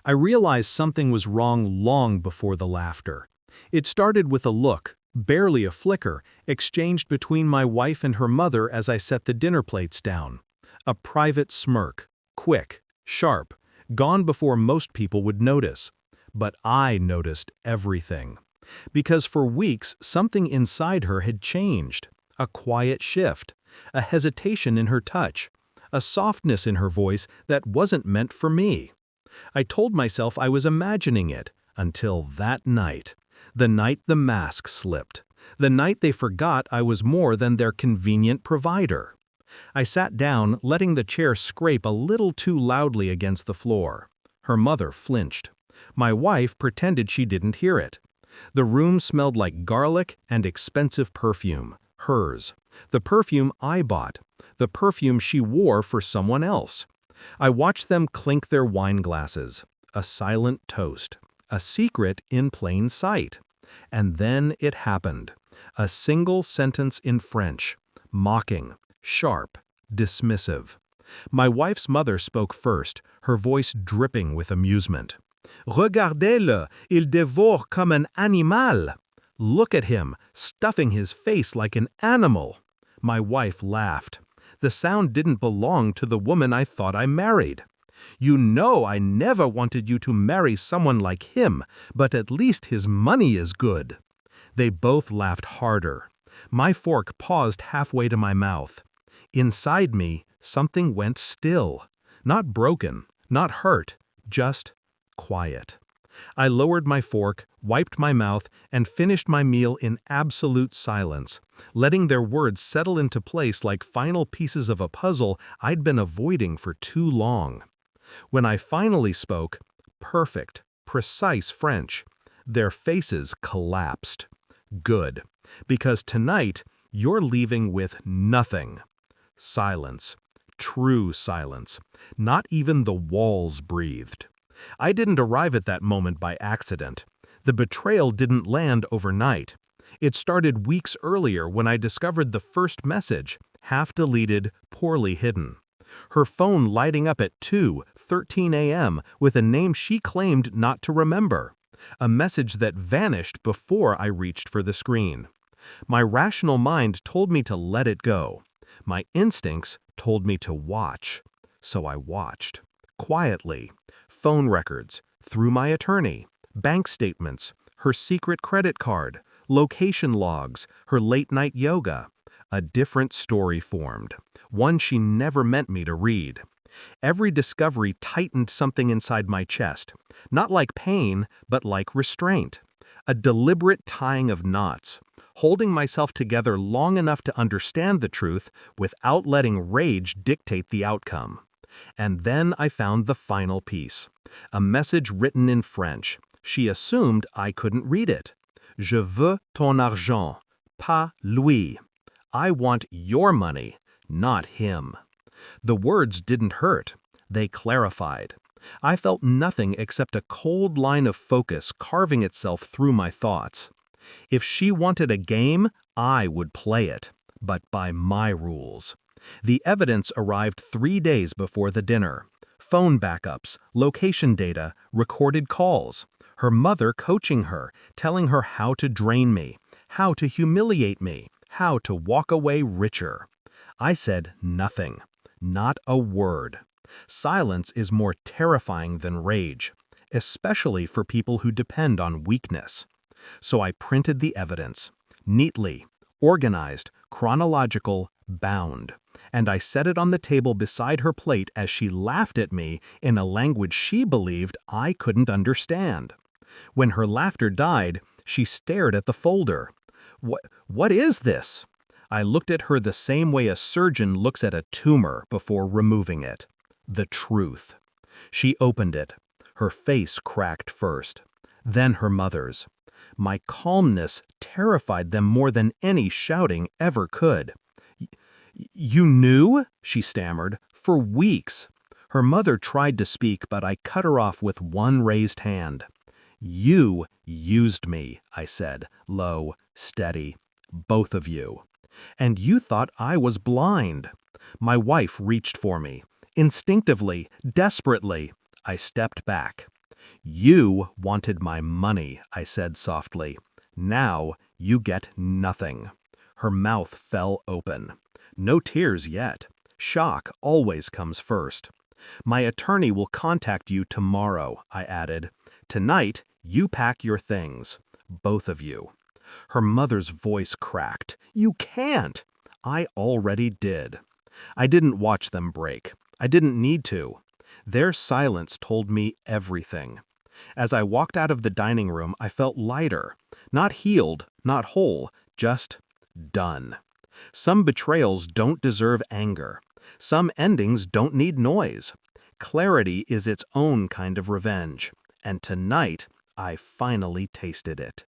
I realized something was wrong long before the laughter. It started with a look, barely a flicker, exchanged between my wife and her mother as I set the dinner plates down. A private smirk, quick, sharp, gone before most people would notice. But I noticed everything. Because for weeks, something inside her had changed. A quiet shift, a hesitation in her touch, a softness in her voice that wasn't meant for me. I told myself I was imagining it, until that night. The night the mask slipped. The night they forgot I was more than their convenient provider. I sat down, letting the chair scrape a little too loudly against the floor. Her mother flinched. My wife pretended she didn't hear it. The room smelled like garlic and expensive perfume, hers. The perfume I bought. The perfume she wore for someone else. I watched them clink their wine glasses. A silent toast. A secret in plain sight. And then it happened. A single sentence in French. Mocking, sharp, dismissive. My wife's mother spoke first, her voice dripping with amusement. Regardez-le, il dévore comme un animal. Look at him, stuffing his face like an animal. My wife laughed. The sound didn't belong to the woman I thought I married. You know I never wanted you to marry someone like him, but at least his money is good. They both laughed harder. My fork paused halfway to my mouth. Inside me, something went still. Not broken, not hurt, just quiet. I lowered my fork, wiped my mouth, and finished my meal in absolute silence, letting their words settle into place like final pieces of a puzzle I'd been avoiding for too long. When I finally spoke, perfect, precise French, their faces collapsed. Good, because tonight you're leaving with nothing. Silence. True silence. Not even the walls breathed. I didn't arrive at that moment by accident. The betrayal didn't land overnight. It started weeks earlier when I discovered the first message, half-deleted, poorly hidden. Her phone lighting up at 2:13 a.m. with a name she claimed not to remember. A message that vanished before I reached for the screen. My rational mind told me to let it go. My instincts told me to watch. So I watched. Quietly. Phone records, through my attorney, bank statements, her secret credit card, location logs, her late-night yoga. A different story formed, one she never meant me to read. Every discovery tightened something inside my chest, not like pain, but like restraint. A deliberate tying of knots, holding myself together long enough to understand the truth without letting rage dictate the outcome. And then I found the final piece. A message written in French. She assumed I couldn't read it. Je veux ton argent, pas lui. I want your money, not him. The words didn't hurt. They clarified. I felt nothing except a cold line of focus carving itself through my thoughts. If she wanted a game, I would play it, but by my rules. The evidence arrived 3 days before the dinner. Phone backups, location data, recorded calls. Her mother coaching her, telling her how to drain me, how to humiliate me, how to walk away richer. I said nothing, not a word. Silence is more terrifying than rage, especially for people who depend on weakness. So I printed the evidence, neatly, organized, chronological, bound. And I set it on the table beside her plate as she laughed at me in a language she believed I couldn't understand. When her laughter died, she stared at the folder. What is this? I looked at her the same way a surgeon looks at a tumor before removing it. The truth. She opened it. Her face cracked first. Then her mother's. My calmness terrified them more than any shouting ever could. You knew? She stammered. For weeks. Her mother tried to speak, but I cut her off with one raised hand. You used me, I said, low, steady. Both of you. And you thought I was blind. My wife reached for me. Instinctively, desperately, I stepped back. You wanted my money, I said softly. Now you get nothing. Her mouth fell open. No tears yet. Shock always comes first. My attorney will contact you tomorrow, I added. Tonight, you pack your things. Both of you. Her mother's voice cracked. You can't! I already did. I didn't watch them break. I didn't need to. Their silence told me everything. As I walked out of the dining room, I felt lighter. Not healed, not whole, just done. Some betrayals don't deserve anger. Some endings don't need noise. Clarity is its own kind of revenge. And tonight, I finally tasted it.